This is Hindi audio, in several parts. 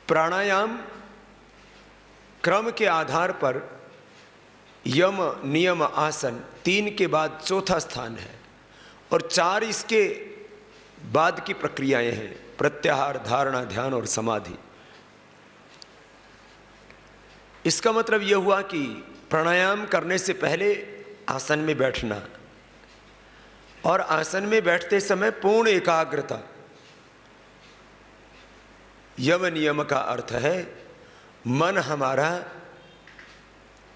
प्राणायाम क्रम के आधार पर यम नियम आसन 3 के बाद चौथा स्थान है और 4 इसके बाद की प्रक्रियाएं हैं, प्रत्याहार, धारणा, ध्यान और समाधि। इसका मतलब यह हुआ कि प्राणायाम करने से पहले आसन में बैठना और आसन में बैठते समय पूर्ण एकाग्रता। यम नियम का अर्थ है मन हमारा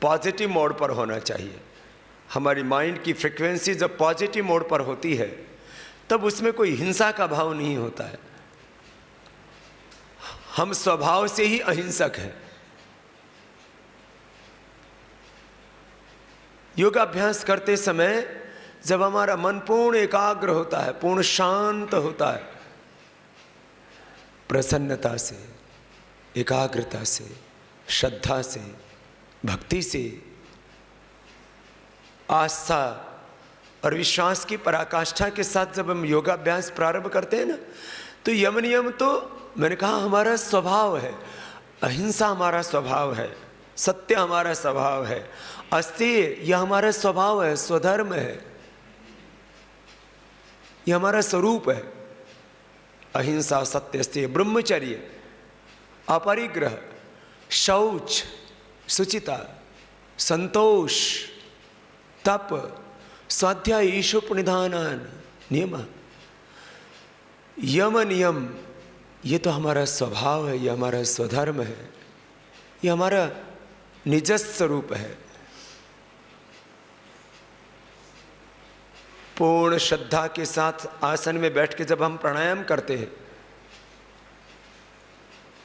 पॉजिटिव मोड पर होना चाहिए। हमारी माइंड की फ्रीक्वेंसी जब पॉजिटिव मोड पर होती है तब उसमें कोई हिंसा का भाव नहीं होता है। हम स्वभाव से ही अहिंसक हैं। योगाभ्यास करते समय जब हमारा मन पूर्ण एकाग्र होता है, पूर्ण शांत होता है, प्रसन्नता से, एकाग्रता से, श्रद्धा से, भक्ति से, आस्था और विश्वास की पराकाष्ठा के साथ जब हम योगाभ्यास प्रारंभ करते हैं ना, तो यम नियम तो मैंने कहा हमारा स्वभाव है, अहिंसा हमारा स्वभाव है, सत्य हमारा स्वभाव है, अस्तेय यह हमारा स्वभाव है, स्वधर्म है, यह हमारा स्वरूप है। अहिंसा, सत्य, अस्तेय, ब्रह्मचर्य, अपरिग्रह, शौच, शुचिता, संतोष, तप, स्वाध्याय, ईशोपनिधान नियम, यम नियम, ये तो हमारा स्वभाव है, ये हमारा स्वधर्म है, ये हमारा निजस्व स्वरूप है। पूर्ण श्रद्धा के साथ आसन में बैठ के जब हम प्राणायाम करते हैं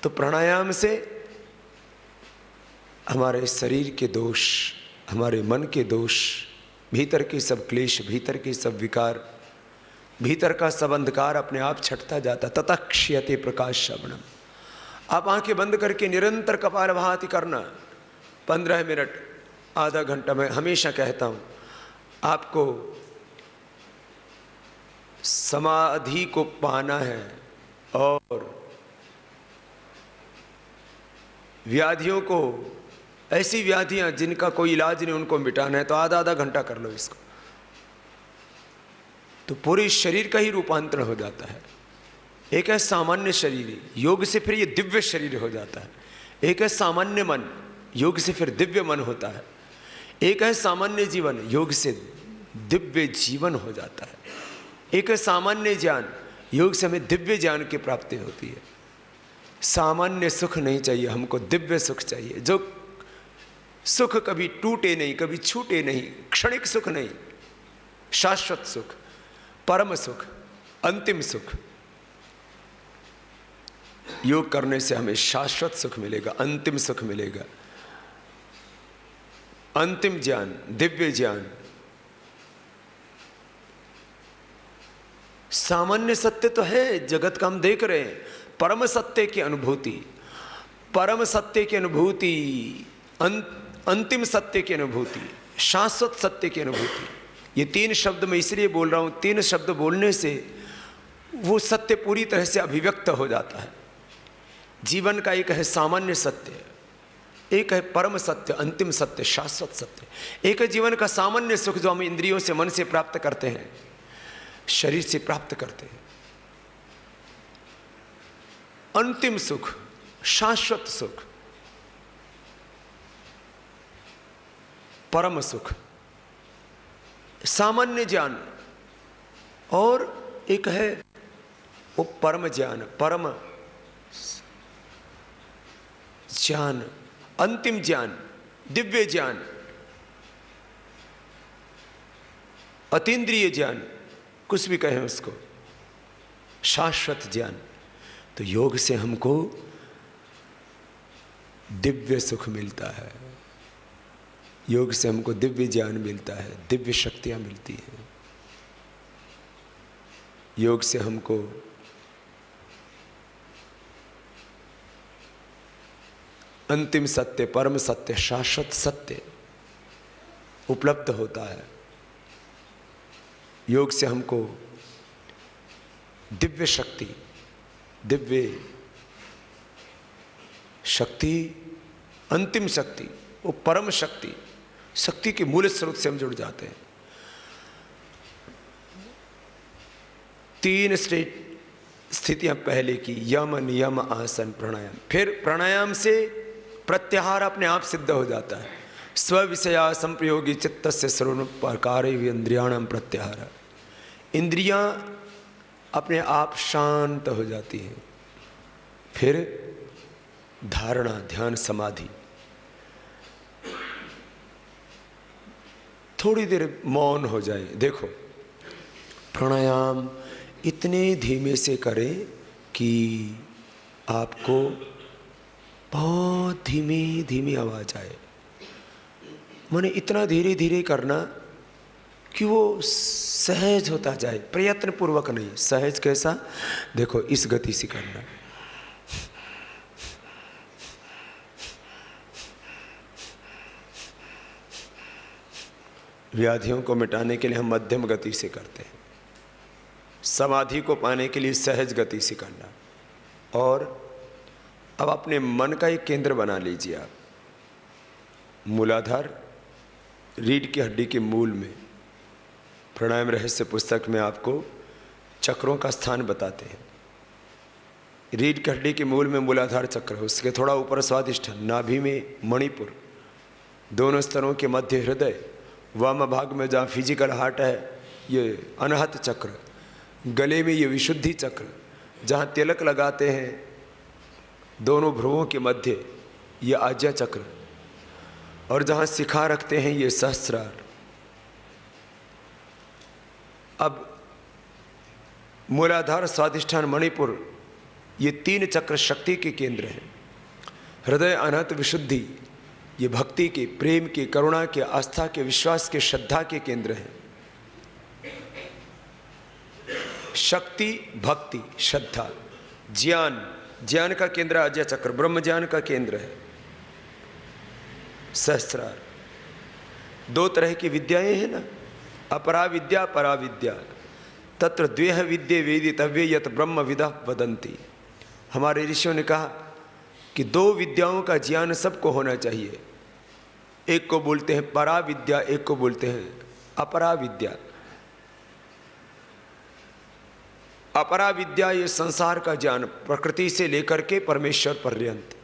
तो प्राणायाम से हमारे शरीर के दोष, हमारे मन के दोष, भीतर के सब क्लेश, भीतर के सब विकार, भीतर का सब अंधकार अपने आप छटता जाता। ततः क्षीयते प्रकाश श्रवणम। आप आंखें बंद करके निरंतर कपालभाति करना 15 मिनट, आधा घंटा। मैं हमेशा कहता हूँ आपको समाधि को पाना है और व्याधियों को, ऐसी व्याधियां जिनका कोई इलाज नहीं, उनको मिटाना है तो आधा घंटा कर लो इसको, तो पूरे शरीर का ही रूपांतरण हो जाता है। एक है सामान्य शरीर, योग से फिर ये दिव्य शरीर हो जाता है। एक है सामान्य मन, योग से फिर दिव्य मन होता है। एक है सामान्य जीवन, योग से दिव्य जीवन हो जाता है। एक है सामान्य ज्ञान, योग से हमें दिव्य ज्ञान की प्राप्ति होती है। सामान्य सुख नहीं चाहिए, हमको दिव्य सुख चाहिए, जो सुख कभी टूटे नहीं, कभी छूटे नहीं, क्षणिक सुख नहीं, शाश्वत सुख, परम सुख, अंतिम सुख। योग करने से हमें शाश्वत सुख मिलेगा, अंतिम सुख मिलेगा, अंतिम ज्ञान, दिव्य ज्ञान। सामान्य सत्य तो है, जगत का हम देख रहे हैं, परम सत्य की अनुभूति, परम सत्य की अनुभूति, अंतिम सत्य की अनुभूति, शाश्वत सत्य की अनुभूति। ये 3 शब्द मैं इसलिए बोल रहा हूँ, 3 शब्द बोलने से वो सत्य पूरी तरह से अभिव्यक्त हो जाता है। जीवन का एक है सामान्य सत्य, एक है परम सत्य, अंतिम सत्य, शाश्वत सत्य। एक है जीवन का सामान्य सुख जो हम इंद्रियों से, मन से प्राप्त करते हैं, शरीर से प्राप्त करते हैं। अंतिम सुख, शाश्वत सुख, परम सुख, सामान्य ज्ञान। और एक है वो परम ज्ञान, परम ज्ञान, अंतिम ज्ञान, दिव्य ज्ञान, अतीन्द्रिय ज्ञान, कुछ भी कहें उसको, शाश्वत ज्ञान। तो योग से हमको दिव्य सुख मिलता है, योग से हमको दिव्य ज्ञान मिलता है, दिव्य शक्तियां मिलती हैं। योग से हमको अंतिम सत्य, परम सत्य, शाश्वत सत्य उपलब्ध होता है। योग से हमको दिव्य शक्ति, दिव्य शक्ति, अंतिम शक्ति, वो परम शक्ति, शक्ति के मूल स्रोत से हम जुड़ जाते हैं। 3 स्थितियां पहले की, यम, नियम, आसन, प्राणायाम। फिर प्राणायाम से प्रत्याहार अपने आप सिद्ध हो जाता है। स्व विषया संप्रयोगी चित्तस्य सर्व प्रकार इंद्रियाणाम प्रत्याहार। इंद्रियां अपने आप शांत हो जाती हैं। फिर धारणा, ध्यान, समाधि। थोड़ी देर मौन हो जाए। देखो, प्राणायाम इतने धीमे से करें कि आपको बहुत धीमी धीमी आवाज आए। माने इतना धीरे धीरे करना कि वो सहज होता जाए, प्रयत्न पूर्वक नहीं। सहज कैसा? देखो, इस गति से करना। व्याधियों को मिटाने के लिए हम मध्यम गति से करते हैं। समाधि को पाने के लिए सहज गति से करना। और अब अपने मन का एक केंद्र बना लीजिए आप। मूलाधार, रीढ़ की हड्डी के मूल में। प्राणायाम रहस्य पुस्तक में आपको चक्रों का स्थान बताते हैं। रीढ़ की हड्डी के मूल में मूलाधार चक्र है, उसके थोड़ा ऊपर स्वादिष्ठान, नाभि में मणिपुर, दोनों स्तरों के मध्य हृदय, वाम भाग में जहाँ फिजिकल हार्ट है ये अनाहत चक्र, गले में ये विशुद्धि चक्र, जहाँ तिलक लगाते हैं दोनों भ्रुवों के मध्य ये आज्ञा चक्र, और जहाँ शिखा रखते हैं ये सहस्रार। अब मूलाधार, स्वादिष्ठान, मणिपुर, ये 3 चक्र शक्ति के केंद्र हैं। हृदय, अनाहत, विशुद्धि, ये भक्ति के, प्रेम के, करुणा के, आस्था के, विश्वास के, श्रद्धा के केंद्र हैं। शक्ति, भक्ति, श्रद्धा, ज्ञान, ज्ञान का केंद्र आज्ञा चक्र, ब्रह्म ज्ञान का केंद्र है सहस्रार। 2 तरह की विद्याएं हैं ना, अपरा विद्या, परा विद्या। तत्र द्वेह विद्ये वेदितव्ये यत ब्रह्म विदः वदन्ति। हमारे ऋषियों ने कहा कि 2 विद्याओं का ज्ञान सबको होना चाहिए। एक को बोलते हैं परा विद्या, एक को बोलते हैं अपरा विद्या। अपरा विद्या ये संसार का ज्ञान, प्रकृति से लेकर के परमेश्वर पर्यंत,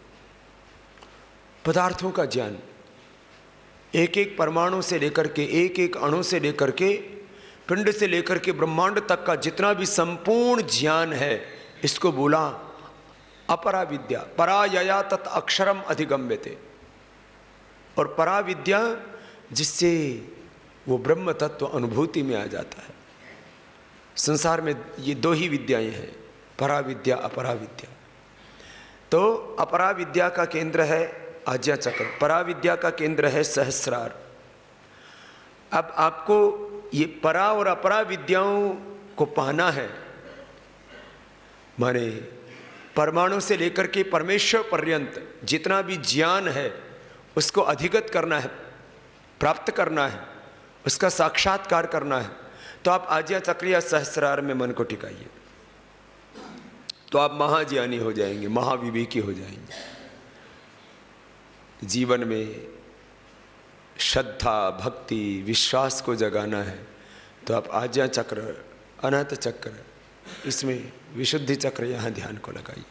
पदार्थों का ज्ञान, एक एक परमाणु से लेकर के, एक एक अणु से लेकर के, पिंड से लेकर के ब्रह्मांड तक का जितना भी संपूर्ण ज्ञान है, इसको बोला अपरा विद्या। परा यया तत् अक्षरम अधिगम्यते। और परा विद्या जिससे वो ब्रह्म तत्व अनुभूति में आ जाता है। संसार में ये 2 ही विद्याएं हैं, परा विद्या, अपरा विद्या। तो अपरा विद्या का केंद्र है आज्ञा चक्र, परा विद्या का केंद्र है सहस्रार। अब आपको ये परा और अपरा विद्याओं को पाना है, माने परमाणु से लेकर के परमेश्वर पर्यंत जितना भी ज्ञान है उसको अधिगत करना है, प्राप्त करना है, उसका साक्षात्कार करना है। तो आप आज्ञा चक्र या सहस्रार में मन को टिकाइए, तो आप महाज्ञानी हो जाएंगे, महाविवेकी हो जाएंगे। जीवन में श्रद्धा, भक्ति, विश्वास को जगाना है तो आप आज्ञा चक्र, अनाहत चक्र, इसमें विशुद्धि चक्र, यहाँ ध्यान को लगाइए।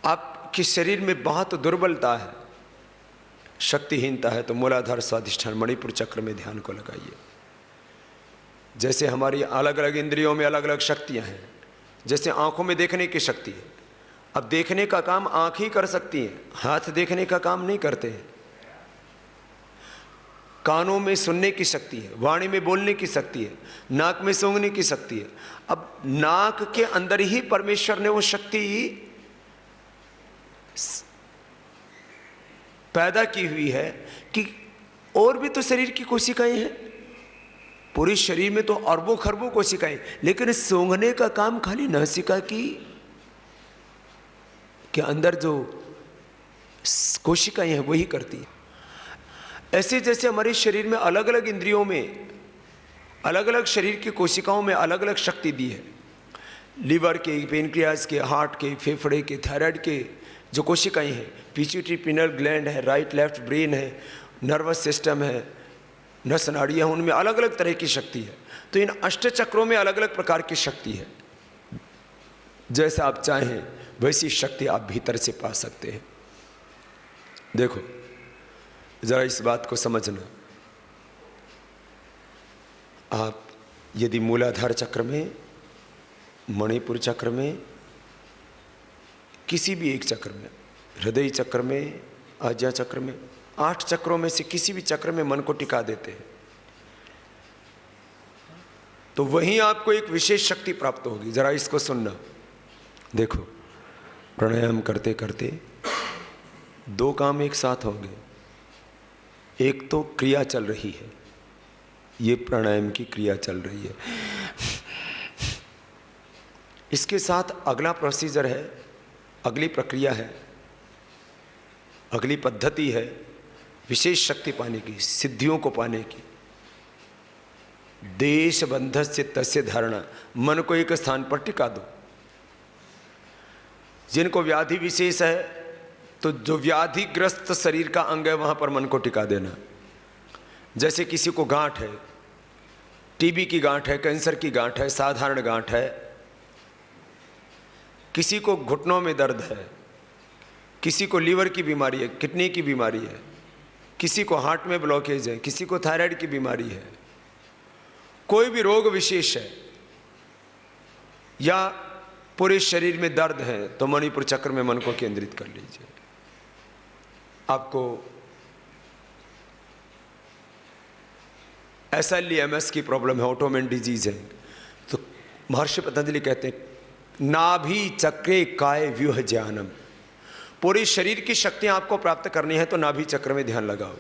आपके शरीर में बहुत दुर्बलता है, शक्तिहीनता है, तो मूलाधार, स्वादिष्ठान, मणिपुर चक्र में ध्यान को लगाइए। जैसे हमारी अलग अलग इंद्रियों में अलग अलग शक्तियां हैं। जैसे आंखों में देखने की शक्ति है, अब देखने का काम आंख ही कर सकती है, हाथ देखने का काम नहीं करते हैं। कानों में सुनने की शक्ति है, वाणी में बोलने की शक्ति है, नाक में सूंघने की शक्ति है। अब नाक के अंदर ही परमेश्वर ने वो शक्ति पैदा की हुई है कि और भी तो शरीर की कोशिकाएं हैं, पूरे शरीर में तो अरबों खरबों कोशिकाएं, लेकिन सूंघने का काम खाली नासिका की के अंदर जो कोशिकाएं हैं वही करती है। ऐसे जैसे हमारे शरीर में अलग अलग इंद्रियों में, अलग अलग शरीर की कोशिकाओं में अलग अलग शक्ति दी है, लीवर के, पेनक्रियाज के, हार्ट के, फेफड़े के, थायराइड के जो कोशिकाएं हैं, पिट्यूटरी पिनल ग्लैंड है, राइट लेफ्ट ब्रेन है, नर्वस सिस्टम है, नस नाड़ियाँ हैं, उनमें अलग अलग तरह की शक्ति है। तो इन अष्ट चक्रों में अलग अलग प्रकार की शक्ति है। जैसा आप चाहें वैसी शक्ति आप भीतर से पा सकते हैं। देखो जरा इस बात को समझना, आप यदि मूलाधार चक्र में, मणिपुर चक्र में, किसी भी एक चक्र में, हृदय चक्र में, आज्ञा चक्र में, 8 चक्रों में से किसी भी चक्र में मन को टिका देते हैं तो वहीं आपको एक विशेष शक्ति प्राप्त होगी। जरा इसको सुनना। देखो प्राणायाम करते करते 2 काम एक साथ होंगे। एक तो क्रिया चल रही है, ये प्राणायाम की क्रिया चल रही है, इसके साथ अगला प्रोसीजर है, अगली प्रक्रिया है, अगली पद्धति है विशेष शक्ति पाने की, सिद्धियों को पाने की। देश बंधस्य तस्य धारणा, मन को एक स्थान पर टिका दो। जिनको व्याधि विशेष है तो जो व्याधिग्रस्त शरीर का अंग है वहां पर मन को टिका देना। जैसे किसी को गांठ है, टीबी की गांठ है, कैंसर की गांठ है, साधारण गांठ है, किसी को घुटनों में दर्द है, किसी को लीवर की बीमारी है, किडनी की बीमारी है, किसी को हार्ट में ब्लॉकेज है, किसी को थायराइड की बीमारी है, कोई भी रोग विशेष है या पूरे शरीर में दर्द है तो मणिपुर चक्र में मन को केंद्रित कर लीजिए। आपको SLEMS की प्रॉब्लम है, ऑटोमेन डिजीज है, तो महर्षि पतंजलि कहते हैं नाभि चक्रे काय व्यूह ज्ञानम। पूरे शरीर की शक्तियां आपको प्राप्त करनी है तो नाभि चक्र में ध्यान लगाओ।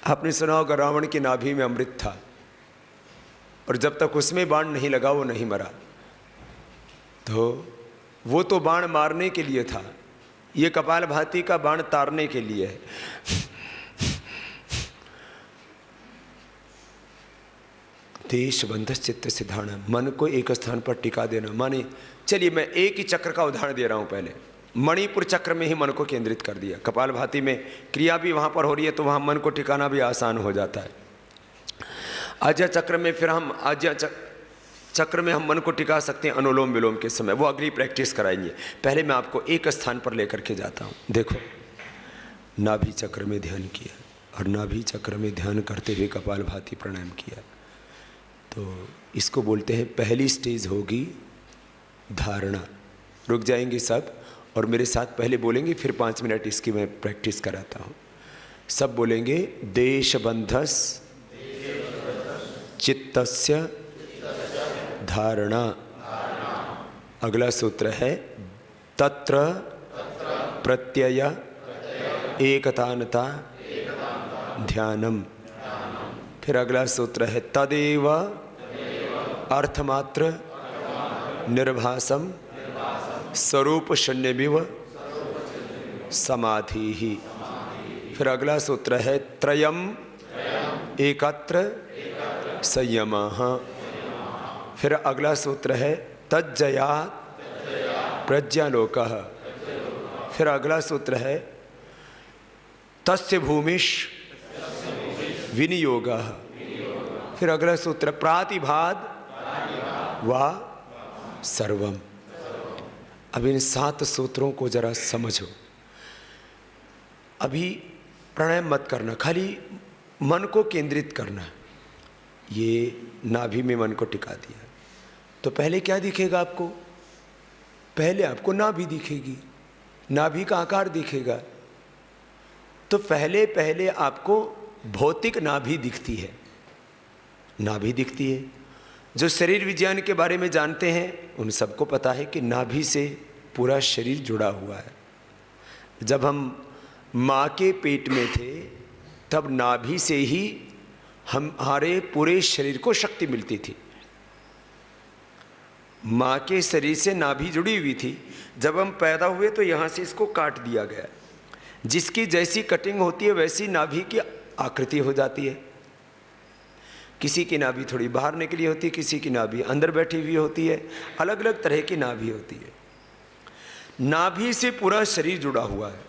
आपने सुना होगा रावण की नाभि में अमृत था और जब तक उसमें बाण नहीं लगा वो नहीं मरा। तो वो तो बाण मारने के लिए था, ये कपालभाति का बाण तारने के लिए है। देश बंध चित्त सिधाना, मन को एक स्थान पर टिका देना। माने चलिए मैं एक ही चक्र का उदाहरण दे रहा हूं। पहले मणिपुर चक्र में ही मन को केंद्रित कर दिया, कपालभाति में क्रिया भी वहां पर हो रही है तो वहां मन को टिकाना भी आसान हो जाता है। आज्ञा चक्र में फिर हम आज्ञा चक्र में हम मन को टिका सकते हैं अनुलोम विलोम के समय, वो अगली प्रैक्टिस कराएंगे। पहले मैं आपको एक स्थान पर लेकर के जाता हूँ। देखो नाभि चक्र में ध्यान किया और नाभि चक्र में ध्यान करते हुए कपालभाति प्राणायाम किया, तो इसको बोलते हैं पहली स्टेज होगी धारणा। रुक जाएंगे सब और मेरे साथ पहले बोलेंगे, फिर 5 मिनट इसकी मैं प्रैक्टिस कराता हूँ। सब बोलेंगे देश बंधस चित्तस्य धारणा। अगला सूत्र है तत्र प्रत्यय एकतानता ध्यानम। फिर अगला सूत्र है तदेव अर्थमात्र निर्भासम स्वरूप शून्यमिव समाधि ही। फिर अगला सूत्र है त्रयम एकत्र संयमः। फिर अगला सूत्र है तज्जयात् प्रज्ञालोकः। फिर अगला सूत्र है तस्य भूमिश विनियोगः। फिर अगला सूत्र प्रातिभाद वा सर्वम। अब इन 7 सूत्रों को जरा समझो। अभी प्राणायाम मत करना, खाली मन को केंद्रित करना। ये नाभि में मन को टिका दिया तो पहले क्या दिखेगा आपको? पहले आपको नाभि दिखेगी, नाभि का आकार दिखेगा। तो पहले पहले आपको भौतिक नाभि दिखती है, नाभि दिखती है। जो शरीर विज्ञान के बारे में जानते हैं उन सबको पता है कि नाभि से पूरा शरीर जुड़ा हुआ है। जब हम माँ के पेट में थे तब नाभि से ही हमारे पूरे शरीर को शक्ति मिलती थी। माँ के शरीर से नाभि जुड़ी हुई थी। जब हम पैदा हुए तो यहाँ से इसको काट दिया गया। जिसकी जैसी कटिंग होती है वैसी नाभि की आकृति हो जाती है। किसी की नाभि थोड़ी बाहर निकली होती है, किसी की नाभि अंदर बैठी हुई होती है, अलग अलग तरह की नाभि होती है। नाभि से पूरा शरीर जुड़ा हुआ है,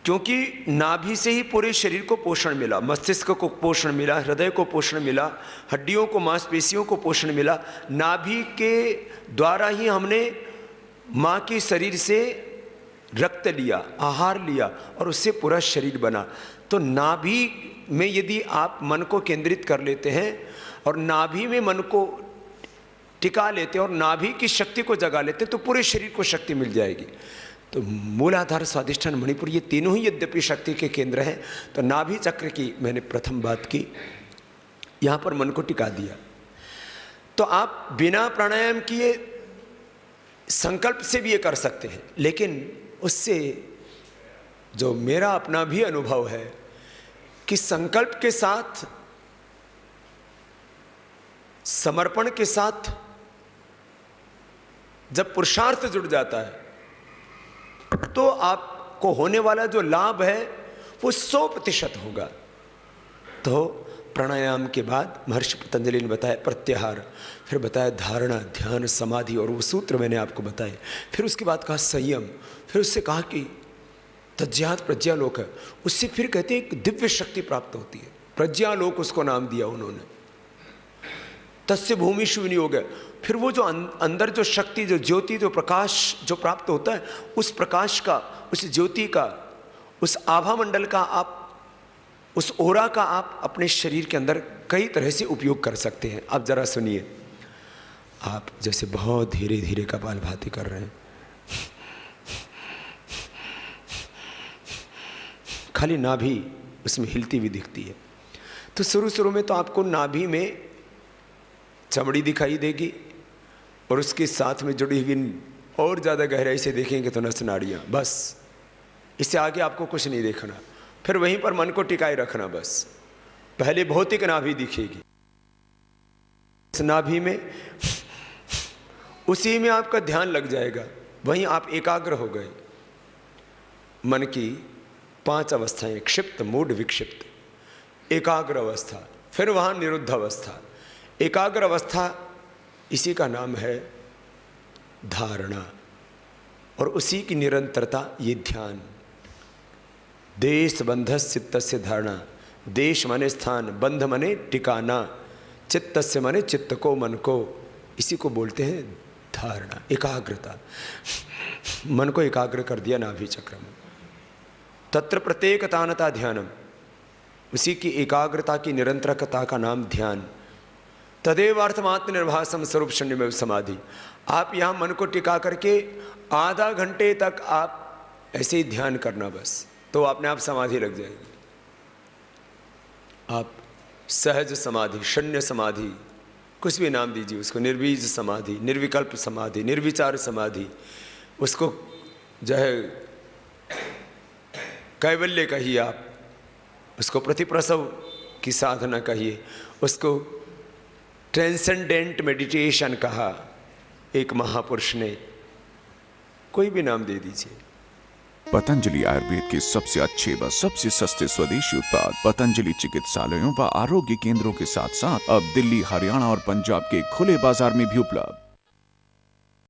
क्योंकि नाभि से ही पूरे शरीर को पोषण मिला, मस्तिष्क को पोषण मिला, हृदय को पोषण मिला, हड्डियों को, मांसपेशियों को पोषण मिला। नाभि के द्वारा ही हमने माँ के शरीर से रक्त लिया, आहार लिया और उससे पूरा शरीर बना। तो नाभि में यदि आप मन को केंद्रित कर लेते हैं और नाभि में मन को टिका लेते हैं और नाभि की शक्ति को जगा लेते हैं, तो पूरे शरीर को शक्ति मिल जाएगी। तो मूलाधार, स्वादिष्ठान, मणिपुर, ये तीनों ही यद्यपि शक्ति के केंद्र हैं। तो नाभि चक्र की मैंने प्रथम बात की, यहाँ पर मन को टिका दिया। तो आप बिना प्राणायाम किए संकल्प से भी ये कर सकते हैं, लेकिन उससे जो मेरा अपना भी अनुभव है कि संकल्प के साथ, समर्पण के साथ जब पुरुषार्थ जुड़ जाता है तो आपको होने वाला जो लाभ है वो 100% होगा। तो प्राणायाम के बाद महर्षि पतंजलि ने बताया प्रत्याहार, फिर बताया धारणा, ध्यान, समाधि, और वो सूत्र मैंने आपको बताए। फिर उसके बाद कहा संयम, फिर उससे कहा कि तज्ज्ञात प्रज्ञालोक है, उससे फिर कहते हैं एक दिव्य शक्ति प्राप्त होती है, प्रज्ञालोक उसको नाम दिया उन्होंने। तस्य भूमिषु विनियोग है, फिर वो जो अंदर जो शक्ति, जो ज्योति, जो प्रकाश जो प्राप्त होता है, उस प्रकाश का, उस ज्योति का, उस आभा मंडल का, आप उस ओरा का आप अपने शरीर के अंदर कई तरह से उपयोग कर सकते हैं। आप जरा सुनिए, आप जैसे बहुत धीरे धीरे कपालभाति कर रहे हैं, खाली नाभि उसमें हिलती हुई दिखती है। तो शुरू में तो आपको नाभि में चमड़ी दिखाई देगी और उसके साथ में जुड़ी हुई और ज़्यादा गहराई से देखेंगे तो नस नाड़ियाँ, बस। इससे आगे आपको कुछ नहीं देखना। फिर वहीं पर मन को टिकाए रखना बस। पहले भौतिक नाभि दिखेगी, इस नाभि में, उसी में आपका ध्यान लग जाएगा, वहीं आप एकाग्र हो गए। मन की 5 अवस्थाएं, क्षिप्त, मूढ़, विक्षिप्त, एकाग्र अवस्था, फिर वहाँ निरुद्ध अवस्था। एकाग्र अवस्था, इसी का नाम है धारणा, और उसी की निरंतरता ये ध्यान। देश बंधस चित्तस्य धारणा, देश माने स्थान, बंध माने टिकाना, चित्तस्य माने चित्त को, मन को, इसी को बोलते हैं धारणा, एकाग्रता। मन को एकाग्र कर दिया नाभि चक्र में। तत्र प्रत्येकतानता ध्यानम, उसी की एकाग्रता की निरंतरता का नाम ध्यान। तदेव अर्थमात्म निर्भासम स्वरूप शून्य समाधि। आप यहाँ मन को टिका करके आधा घंटे तक आप ऐसे ही ध्यान करना बस, तो अपने आप समाधि लग जाएगी। आप सहज समाधि, शून्य समाधि, कुछ भी नाम दीजिए उसको, निर्बीज समाधि, निर्विकल्प समाधि, निर्विचार समाधि, उसको जो है कैवल्य कहिए आप, उसको प्रतिप्रसव की साधना कहिए, उसको ट्रांसेंडेंट मेडिटेशन कहा एक महापुरुष ने, कोई भी नाम दे दीजिए। पतंजलि आयुर्वेद के सबसे अच्छे व सबसे सस्ते स्वदेशी उत्पाद पतंजलि चिकित्सालयों व आरोग्य केंद्रों के साथ साथ अब दिल्ली, हरियाणा और पंजाब के खुले बाजार में भी उपलब्ध।